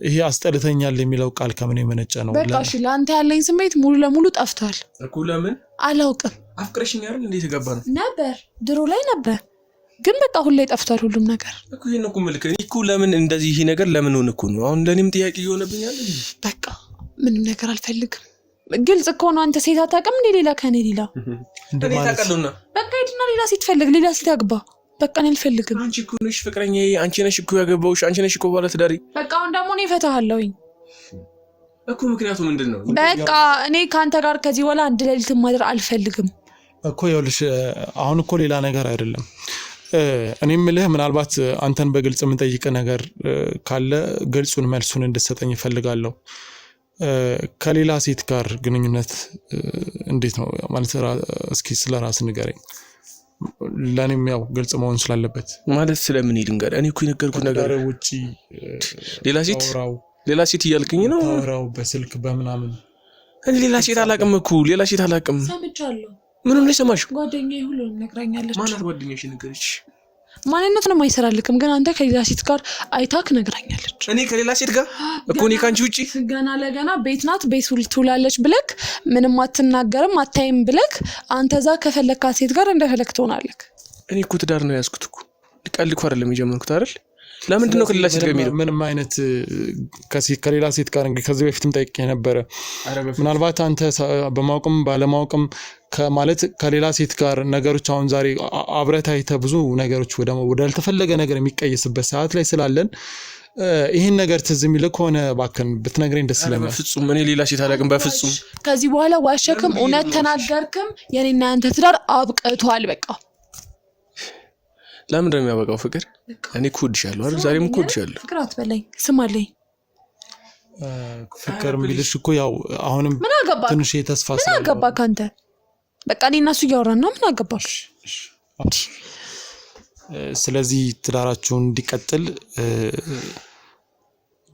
ይሄ አስጠልተኛል የሚለው ቃል ከምን የመነጨ ነው? በቃ እሺ ለአንተ ያለኝ ስሜት ሙሉ ለሙሉ ጠፍቷል እኮ። ለምን አላውቅም። አፍቅረሽኝ አይደል? እንዴት ገባ ነው? ነበር ድሮ ላይ ነበር። ግን በቃ ሁሌ ጠፍቷል ሁሉም ነገር እኮ። ይሄን እኮ መልክ እኮ ለምን እንደዚህ ይሄ ነገር ለምን ሆነ እኮ ነው አሁን ለኔም ጥያቄ ይሆነብኛል። በቃ ምንም ነገር አልፈልግም። ግልጽ እኮ ነው። አንተ ሴት አታውቅም እንዴ? ሌላ ከኔ ሌላ እኔ ታውቃለሁና በቃ ሂድና ሌላ ሴት ፈልግ፣ ሌላ ሴት አግባ። በቃ እኔ አልፈልግም። አንቺ እኮ ነሽ ፍቅረኛዬ፣ አንቺ ነሽ እኮ ያገባውሽ፣ አንቺ ነሽ እኮ ባለ ትዳሪ። በቃ አሁን ደግሞ እኔ እፈታሃለሁኝ እኮ። ምክንያቱ ምንድነው? በቃ እኔ ካንተ ጋር ከዚህ በኋላ አንድ ሌሊት ማደር አልፈልግም እኮ። ይኸውልሽ አሁን እኮ ሌላ ነገር አይደለም። እኔ የምልህ ምናልባት አንተን በግልጽ የምጠይቅ ነገር ካለ ግልጹን መልሱን እንድትሰጠኝ እፈልጋለሁ። ከሌላ ሴት ጋር ግንኙነት እንዴት ነው ማለት? እስኪ ስለ ራስ ንገረኝ። ለኔም ያው ግልጽ መሆን ስላለበት ማለት ስለምን ይልንገር? እኔ እኮ የነገርኩት ነገር ውጪ ሌላ ሴት እያልከኝ ነው? ታወራው በስልክ በምናምን። እኔ ሌላ ሴት አላውቅም እኮ ሌላ ሴት አላውቅም። ሰምቻለሁ። ምንም ላይ ሰማሽ? ጓደኛዬ ሁሉንም ነግራኛለች። ማናት ጓደኛሽ? ነገርሽ ማንነት ነው የማይሰራልክም፣ ግን አንተ ከሌላ ሴት ጋር አይታክ ነግራኛለች። እኔ ከሌላ ሴት ጋር እኮ እኔ ካንቺ ውጪ ገና ለገና ቤት ናት ቤት ትውላለች ብለክ ምንም አትናገርም አታይም ብለክ አንተ እዛ ከፈለካት ሴት ጋር እንደፈለክ ትሆናለክ። እኔ እኮ ትዳር ነው ያዝኩት እኮ ልቀልድ እኮ አይደለም የጀመርኩት አይደል? ለምንድን ነው ከሌላ ሴት ጋር የሚለው? ምንም አይነት ከሌላ ሴት ጋር እንግዲህ ከዚህ በፊትም ጠይቄ ነበረ። ምናልባት አንተ በማወቅም ባለማወቅም ከማለት ከሌላ ሴት ጋር ነገሮች አሁን ዛሬ አብረህ አይተህ ብዙ ነገሮች ወደ አልተፈለገ ነገር የሚቀየስበት ሰዓት ላይ ስላለን ይሄን ነገር ትዝ የሚል ከሆነ እባክህን ብትነግረኝ ደስ ይለኛል። በፍጹም እኔ ሌላ ሴት አላውቅም በፍጹም። ከዚህ በኋላ ዋሸክም እውነት ተናገርክም የኔና ያንተ ትዳር አብቅቷል በቃ። ለምን ነው የሚያበቃው? ፍቅር እኔ እኮ እወድሻለሁ አይደል? ዛሬም እኮ እወድሻለሁ። ፍቅር አትበለኝ፣ ስማለኝ። ፍቅር የሚልሽ እኮ ያው አሁንም ትንሽ የተስፋ ምን አገባህ ካንተ? በቃ እኔ እና እሱ እያወራን ነው። ምን አገባሽ? ስለዚህ ትዳራችሁን እንዲቀጥል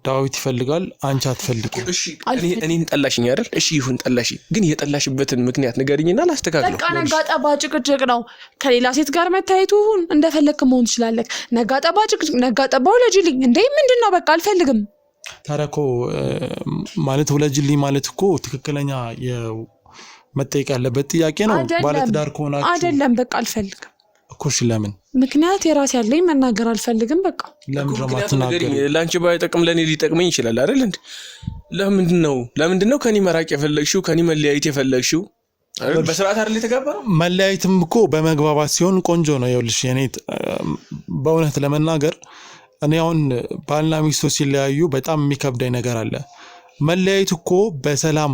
ዳዊት ይፈልጋል፣ አንቺ አትፈልጊም። እሺ እኔን ጠላሽኝ አይደል? እሺ ይሁን ጠላሽ፣ ግን የጠላሽበትን ምክንያት ንገሪኝና ላስተካክለው። በቃ ነጋጠባ ጭቅጭቅ ነው። ከሌላ ሴት ጋር መታየቱ እንደፈለክ መሆን ትችላለህ። ነጋጠባ ጭቅጭቅ፣ ነጋጠባው ለጅልኝ እንዴ ምንድነው? በቃ አልፈልግም። ታረኮ ማለት ወለጅልኝ ማለት እኮ ትክክለኛ መጠየቅ ያለበት ጥያቄ ነው። ባለትዳር ከሆናችሁ አይደለም። በቃ አልፈልግም እኮ። እሺ ለምን? ምክንያት የራስ ያለኝ መናገር አልፈልግም። በቃ ለምን ማትናገሪ? ላንቺ ባይጠቅም ለኔ ሊጠቅመኝ ይችላል አይደል እንዴ? ለምንድነው ከኔ መራቅ የፈለግሽው? ከኔ መለያየት የፈለግሽው? በስርዓት አይደል የተጋባው? መለያየትም እኮ በመግባባት ሲሆን ቆንጆ ነው። ይኸውልሽ እኔ በእውነት ለመናገር እኔ አሁን ባልና ሚስቶች ሲለያዩ በጣም የሚከብደኝ ነገር አለ። መለያየት እኮ በሰላም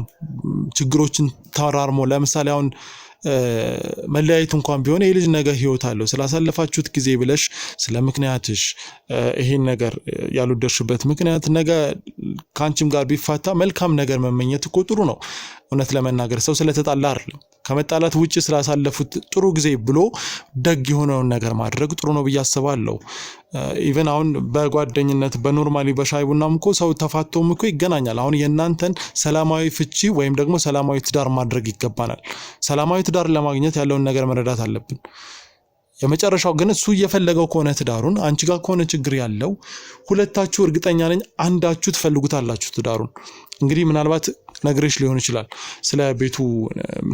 ችግሮችን ተራርሞ ለምሳሌ አሁን መለያየት እንኳን ቢሆን የልጅ ነገር ህይወት አለው። ስላሳለፋችሁት ጊዜ ብለሽ ስለ ምክንያትሽ ይሄን ነገር ያልወደድሽበት ምክንያት ነገ ካንቺም ጋር ቢፋታ መልካም ነገር መመኘት እኮ ጥሩ ነው። እውነት ለመናገር ሰው ስለተጣላ አይደለም ከመጣላት ውጪ ስላሳለፉት ጥሩ ጊዜ ብሎ ደግ የሆነውን ነገር ማድረግ ጥሩ ነው ብዬ አስባለሁ። ኢቭን አሁን በጓደኝነት በኖርማሊ በሻይ ቡናም እኮ ሰው ተፋቶም እኮ ይገናኛል። አሁን የእናንተን ሰላማዊ ፍቺ ወይም ደግሞ ሰላማዊ ትዳር ማድረግ ይገባናል። ሰላማዊ ትዳር ለማግኘት ያለውን ነገር መረዳት አለብን። የመጨረሻው ግን እሱ እየፈለገው ከሆነ ትዳሩን አንቺ ጋር ከሆነ ችግር ያለው ሁለታችሁ እርግጠኛ ነኝ አንዳችሁ ትፈልጉታላችሁ ትዳሩን። እንግዲህ ምናልባት ነግሬሽ ሊሆን ይችላል ስለ ቤቱ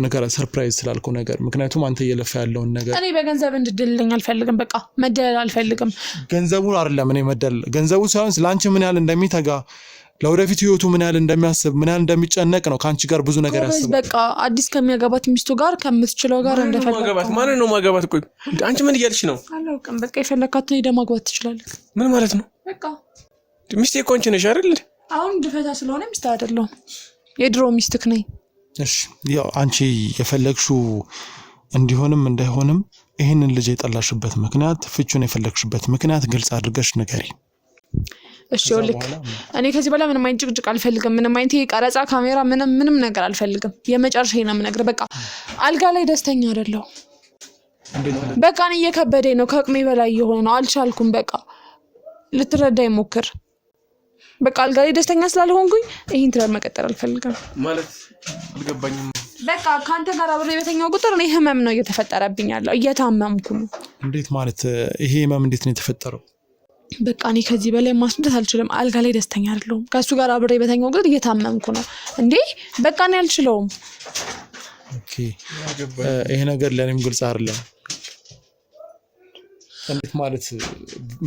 ነገር ሰርፕራይዝ ስላልከው ነገር። ምክንያቱም አንተ እየለፋ ያለውን ነገር እኔ በገንዘብ እንድድልልኝ አልፈልግም። በቃ መደለል አልፈልግም። ገንዘቡን አይደለም እኔ መደለል ገንዘቡ ሳይሆን ስላንቺ ምን ያህል እንደሚተጋ ለወደፊት ህይወቱ ምን ያህል እንደሚያስብ ምን ያህል እንደሚጨነቅ ነው። ካንቺ ጋር ብዙ ነገር ያስብ። በቃ አዲስ ከሚያገባት ሚስቱ ጋር ከምትችለው ጋር እንደፈለጋት ማን ነው ማገባት? ቆይ አንቺ ምን እያልሽ ነው? አላውቅም። በቃ የፈለካትን ሄደ ማግባት ትችላለህ። ምን ማለት ነው? በቃ ሚስቴ እኮ አንቺ ነሽ አይደል? አሁን ድፈታ ስለሆነ ሚስት አይደለሁም፣ የድሮ ሚስትክ ነኝ። እሺ ያው አንቺ የፈለግሽው እንዲሆንም እንዳይሆንም ይሄንን ልጅ የጠላሽበት ምክንያት ፍቹን የፈለግሽበት ምክንያት ግልጽ አድርገሽ ንገሪ። እሺ ልክ እኔ ከዚህ በኋላ ምንም አይነት ጭቅጭቅ አልፈልግም። ምንም አይነት ቀረጻ ካሜራ ምንም ነገር አልፈልግም። የመጨረሻዬ ነው የምነግርህ። በቃ አልጋ ላይ ደስተኛ አይደለሁም። በቃ እኔ እየከበደኝ ነው፣ ከአቅሜ በላይ የሆነ ነው። አልቻልኩም። በቃ ልትረዳኝ ሞክር። በቃ አልጋ ላይ ደስተኛ ስላልሆንኩኝ ይሄን ትዳር መቀጠል አልፈልግም። ማለት አልገባኝም። በቃ ካንተ ጋር አብሬ በተኛው ቁጥር እኔ ህመም ነው እየተፈጠረብኝ ያለው፣ እየታመምኩ ነው። እንዴት ማለት? ይሄ ህመም እንዴት ነው የተፈጠረው? በቃ እኔ ከዚህ በላይ ማስደት አልችልም። አልጋ ላይ ደስተኛ አይደለሁም። ከሱ ጋር አብሬ በተኛው ቁጥር እየታመምኩ ነው እንዴ። በቃ እኔ አልችለውም። ኦኬ ይሄ ነገር ለኔም ግልጽ አይደለም። እንዴት ማለት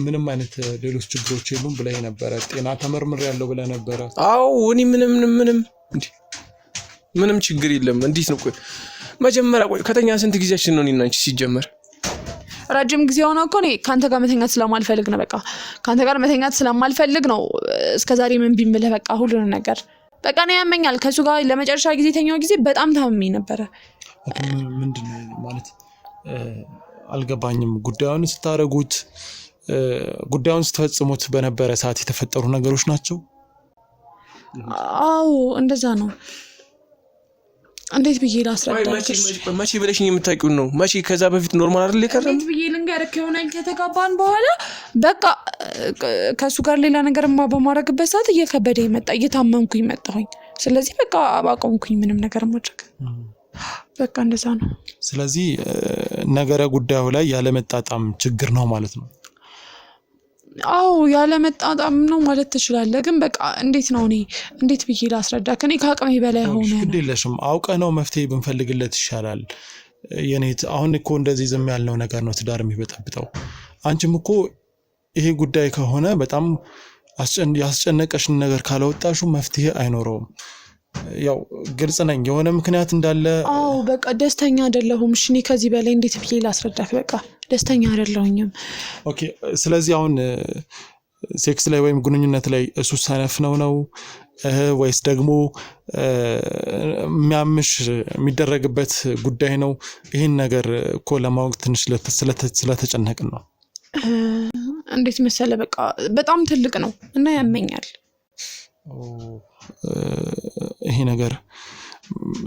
ምንም አይነት ሌሎች ችግሮች የሉም ብለህ ነበረ? ጤና ተመርምር ያለው ብለህ ነበረ? አዎ እኔ ምንም ችግር የለም። እንዴት ነው? ቆይ መጀመሪያ ከተኛ ስንት ጊዜያችን ነው እኔና አንቺ ሲጀመር? ረጅም ጊዜ ሆነ እኮ እኔ ካንተ ጋር መተኛት ስለማልፈልግ ነው። በቃ ካንተ ጋር መተኛት ስለማልፈልግ ነው እስከዛሬ ምን ቢምልህ በቃ ሁሉንም ነገር በቃ ነው ያመኛል። ከሱ ጋር ለመጨረሻ ጊዜ ተኛው ጊዜ በጣም ታምሜ ነበረ። ምንድነው ማለት አልገባኝም። ጉዳዩን ስታረጉት ጉዳዩን ስትፈጽሙት በነበረ ሰዓት የተፈጠሩ ነገሮች ናቸው? አዎ እንደዛ ነው። እንዴት ብዬ ላስረዳሽ? መቼ ብለሽኝ የምታውቂው ነው? መቼ ከዛ በፊት ኖርማል አይደል የከረም? እንዴት ብዬ ልንገርህ? ከሆነኝ ከተጋባን በኋላ በቃ ከሱ ጋር ሌላ ነገር በማድረግበት ሰዓት እየከበደኝ መጣ፣ እየታመምኩኝ መጣሁኝ። ስለዚህ በቃ አባቆምኩኝ ምንም ነገር ማድረግ። በቃ እንደዛ ነው። ስለዚህ ነገረ ጉዳዩ ላይ ያለመጣጣም ችግር ነው ማለት ነው? አዎ ያለመጣጣም ነው ማለት ትችላለህ። ግን በቃ እንዴት ነው እኔ እንዴት ብዬ ላስረዳ? ከኔ ከአቅሜ በላይ ሆነ። ግዴለሽም አውቀህ ነው መፍትሄ ብንፈልግለት ይሻላል። የኔት አሁን እኮ እንደዚህ ዝም ያልነው ነገር ነው ትዳር የሚበጠብጠው። አንቺም እኮ ይሄ ጉዳይ ከሆነ በጣም ያስጨነቀሽን ነገር ካላወጣሹ መፍትሄ አይኖረውም። ያው ግልጽ ነኝ የሆነ ምክንያት እንዳለ። አዎ በቃ ደስተኛ አይደለሁም። እሺ እኔ ከዚህ በላይ እንዴት ብዬ ላስረዳክ? በቃ ደስተኛ አይደለሁኝም። ኦኬ ስለዚህ አሁን ሴክስ ላይ ወይም ግንኙነት ላይ እሱ ሰነፍ ነው ወይስ ደግሞ የሚያምሽ የሚደረግበት ጉዳይ ነው? ይህን ነገር እኮ ለማወቅ ትንሽ ስለተጨነቅን ነው። እንዴት መሰለ በቃ በጣም ትልቅ ነው እና ያመኛል ይሄ ነገር።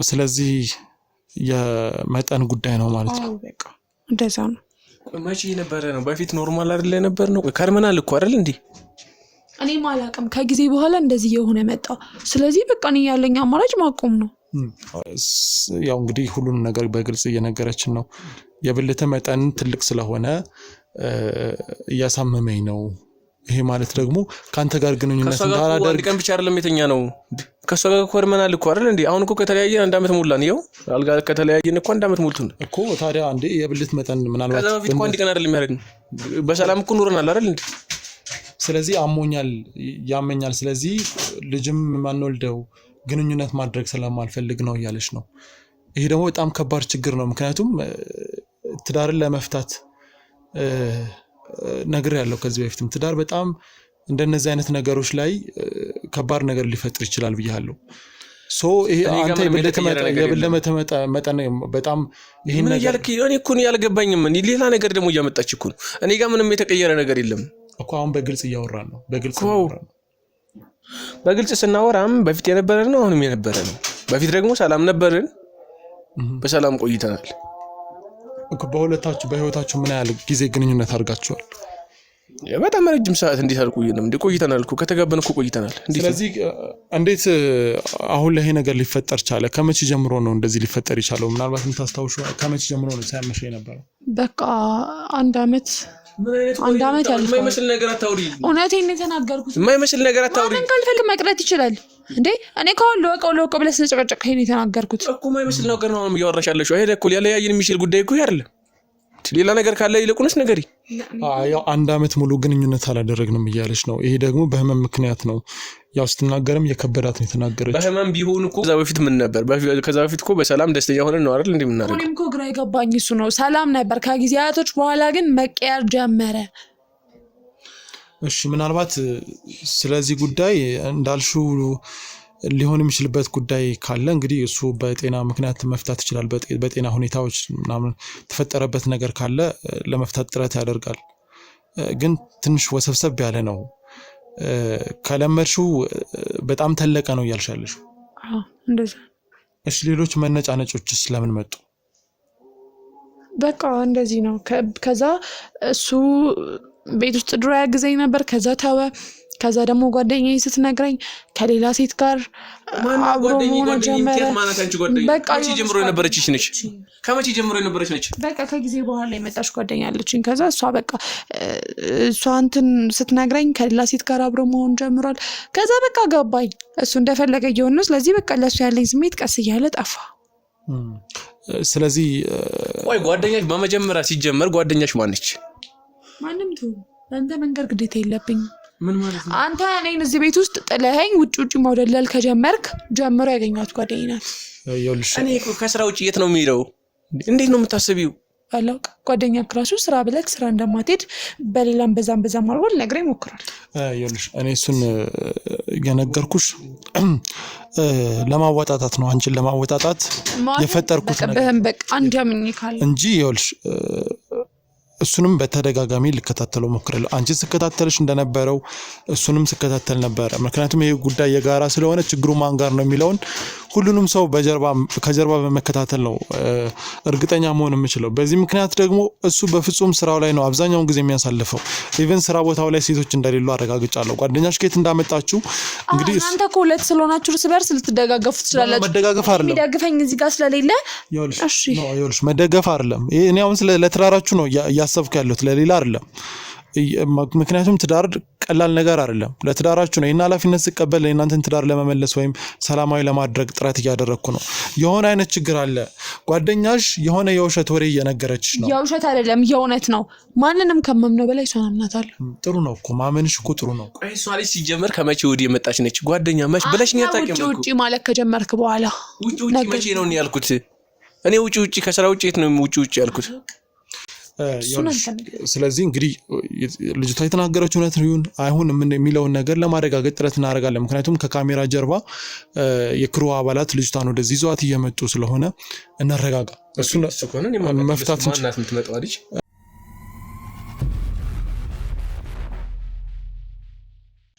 ስለዚህ የመጠን ጉዳይ ነው ማለት ነው። በቃ እንደዛ ነው። መቼ የነበረ ነው? በፊት ኖርማል አይደል የነበር ነው? ከርመናል እኮ አይደል እንዴ? እኔ ማላቅም ከጊዜ በኋላ እንደዚህ የሆነ መጣ። ስለዚህ በቃ እኔ ያለኝ አማራጭ ማቆም ነው። ያው እንግዲህ ሁሉንም ነገር በግልጽ እየነገረችን ነው። የብልት መጠን ትልቅ ስለሆነ እያሳመመኝ ነው። ይሄ ማለት ደግሞ ካንተ ጋር ግንኙነት እንዳላደርግ አንድ ቀን ብቻ አይደለም የተኛ ነው። ከሷ ጋር ኮርመናል እኮ አይደል እንዴ? አሁን እኮ ከተለያየን 1 አመት ሞላን። ይኸው አልጋ ከተለያየን እኮ 1 አመት ሞልቱን እኮ። ታዲያ አንዴ የብልት መጠን ምናልባት ከዛ በፊት እኮ 1 ቀን አይደለም የሚያደርግ በሰላም እኮ ኑረናል አይደል እንዴ? ስለዚህ አሞኛል፣ ያመኛል። ስለዚህ ልጅም ማንወልደው ግንኙነት ማድረግ ስለማልፈልግ ነው እያለች ነው። ይሄ ደግሞ በጣም ከባድ ችግር ነው። ምክንያቱም ትዳርን ለመፍታት ነገር ያለው ከዚህ በፊትም ትዳር በጣም እንደነዚህ አይነት ነገሮች ላይ ከባድ ነገር ሊፈጥር ይችላል ብያለሁ። ይሄ አንተ የብልት መጠን በጣም ይሄን ነገር እኔ እኮ ያልገባኝም ሌላ ነገር ደግሞ እያመጣች እኮ ነው። እኔ ጋር ምንም የተቀየረ ነገር የለም እኮ። አሁን በግልጽ እያወራን ነው። በግልጽ ስናወራም በፊት የነበረ ነው፣ አሁንም የነበረ ነው። በፊት ደግሞ ሰላም ነበርን፣ በሰላም ቆይተናል። በሁለታችሁ በህይወታችሁ ምን ያህል ጊዜ ግንኙነት አድርጋችኋል? በጣም ረጅም ሰዓት። እንዴት አልቆየንም እንዴ? ቆይተናል እኮ ከተጋበን እኮ ቆይተናል። ስለዚህ እንዴት አሁን ላይ ይሄ ነገር ሊፈጠር ቻለ? ከመቼ ጀምሮ ነው እንደዚህ ሊፈጠር ይቻለው? ምናልባት የምታስታውሹ ከመቼ ጀምሮ ነው ሳያመሽ የነበረው? በቃ 1 አመት ያለ የማይመስል ነገር አታውሪ። እውነቴን ነው የተናገርኩት። የማይመስል ነገር አታውሪ። ማን ካልፈልግ መቅረት ይችላል እንዴ? እኔ ካሁን ለወቀው ብለህ ስለጨቀጨቀ ነው የተናገርኩት እኮ። የማይመስል ነገር ነው እያወራሻለሽ። ይሄ እኮ ሊያለያየን የሚችል ጉዳይ እኮ አይደለም። ሌላ ነገር ካለ ይልቁንስ ነገሪ። ያው 1 አመት ሙሉ ግንኙነት አላደረግንም እያለች ነው። ይሄ ደግሞ በህመም ምክንያት ነው። ያው ስትናገርም የከበዳት ነው የተናገረች። በህመም ቢሆን እኮ ከዛ በፊት ምን ነበር? ከዛ በፊት እኮ በሰላም ደስተኛ ሆነን ነው አይደል እንደምናደርገው። እኔም እኮ ግራ የገባኝ እሱ ነው። ሰላም ነበር ከጊዜያቶች በኋላ ግን መቀየር ጀመረ። እሺ ምናልባት ስለዚህ ጉዳይ እንዳልሽው ሊሆን የሚችልበት ጉዳይ ካለ እንግዲህ እሱ በጤና ምክንያት መፍታት ይችላል። በጤና ሁኔታዎች ምናምን ተፈጠረበት ነገር ካለ ለመፍታት ጥረት ያደርጋል። ግን ትንሽ ወሰብሰብ ያለ ነው። ከለመድሽው በጣም ተለቀ ነው እያልሻለሽ። እንደዛ። እሺ ሌሎች መነጫነጮችስ ለምን መጡ? በቃ እንደዚህ ነው። ከዛ እሱ ቤት ውስጥ ድሮ ያግዘኝ ነበር። ከዛ ተወ። ከዛ ደግሞ ጓደኛዬ ስትነግረኝ ከሌላ ሴት ጋር አብሮ መሆን ጀመረ። በቃ ከመቼ ጀምሮ የነበረችሽ ነች? ከመቼ ጀምሮ የነበረች ነች? በቃ ከጊዜ በኋላ የመጣች ጓደኛ አለችኝ። ከዛ እሷ በቃ እሷ እንትን ስትነግረኝ ከሌላ ሴት ጋር አብሮ መሆን ጀምሯል። ከዛ በቃ ገባኝ እሱ እንደፈለገ እየሆነ ነው። ስለዚህ በቃ ለሱ ያለኝ ስሜት ቀስ እያለ ጠፋ። ስለዚህ ቆይ ጓደኛሽ በመጀመሪያ ሲጀመር ጓደኛሽ ማነች? ማንም ተው አንተ መንገር ግዴታ የለብኝ ምን ማለት ነው አንተ እኔን እዚህ ቤት ውስጥ ጥለኸኝ ውጭ ማውደለል ከጀመርክ ጀምሮ ያገኛት ጓደኛዬ ናት ይኸውልሽ እኔ ከስራ ውጪ የት ነው የሚሄደው እንዴት ነው የምታስቢው አላውቅ ጓደኛ ክራሱ ስራ ብለክ ስራ እንደማትሄድ በሌላም በዛም አድርጎ ልነግረኝ ሞክሯል ይኸውልሽ እኔ እሱን የነገርኩሽ ለማወጣጣት ነው አንቺን ለማወጣጣት የፈጠርኩት ነገር በቃ አንድ ያምኝካል እንጂ ይኸውልሽ እሱንም በተደጋጋሚ ልከታተለው ሞክራለሁ አንቺን ስከታተልሽ እንደነበረው እሱንም ስከታተል ነበር ምክንያቱም ይሄ ጉዳይ የጋራ ስለሆነ ችግሩ ማን ጋር ነው የሚለውን ሁሉንም ሰው ከጀርባ በመከታተል ነው እርግጠኛ መሆን የምችለው በዚህ ምክንያት ደግሞ እሱ በፍጹም ስራው ላይ ነው አብዛኛውን ጊዜ የሚያሳልፈው ኢቭን ስራ ቦታው ላይ ሴቶች እንደሌሉ አረጋግጫለሁ ጓደኛሽ ከየት እንዳመጣችሁ እንግዲህ እናንተ ኮለት ስለሆናችሁ እርስ በርስ ልትደጋገፉ ትችላላችሁ መደጋገፍ አይደለም የሚደግፈኝ እዚህ ጋር ስለሌለ እሺ ይኸውልሽ መደገፍ አይደለም እኔ አሁን ለትዳራችሁ ነው ያሰብኩ ያለሁት ለሌላ አይደለም ምክንያቱም ትዳር ቀላል ነገር አይደለም ለትዳራችሁ ነው እና ኃላፊነት ሲቀበል ለእናንተን ትዳር ለመመለስ ወይም ሰላማዊ ለማድረግ ጥረት እያደረኩ ነው የሆነ አይነት ችግር አለ ጓደኛሽ የሆነ የውሸት ወሬ እየነገረችሽ ነው የውሸት አይደለም የእውነት ነው ማንንም ከመምነው በላይ እሷን አምናታለሁ ጥሩ ነው እኮ ማመንሽ እኮ ጥሩ ነው ቆይ እሷ ልጅ ሲጀመር ከመቼ ወዲህ የመጣች ነች ጓደኛ መች ብለሽኛ ታውቂም ውጪ ማለት ከጀመርክ በኋላ ውጪ መቼ ነው ያልኩት እኔ ውጪ ከስራ ውጪ የት ነው ውጪ ያልኩት ስለዚህ እንግዲህ ልጅቷ የተናገረችው እውነት ይሁን አይሁን የሚለውን ነገር ለማረጋገጥ ጥረት እናደርጋለን ምክንያቱም ከካሜራ ጀርባ የክሩ አባላት ልጅቷን ወደዚህ ይዘዋት እየመጡ ስለሆነ እናረጋጋ እሱን መፍታት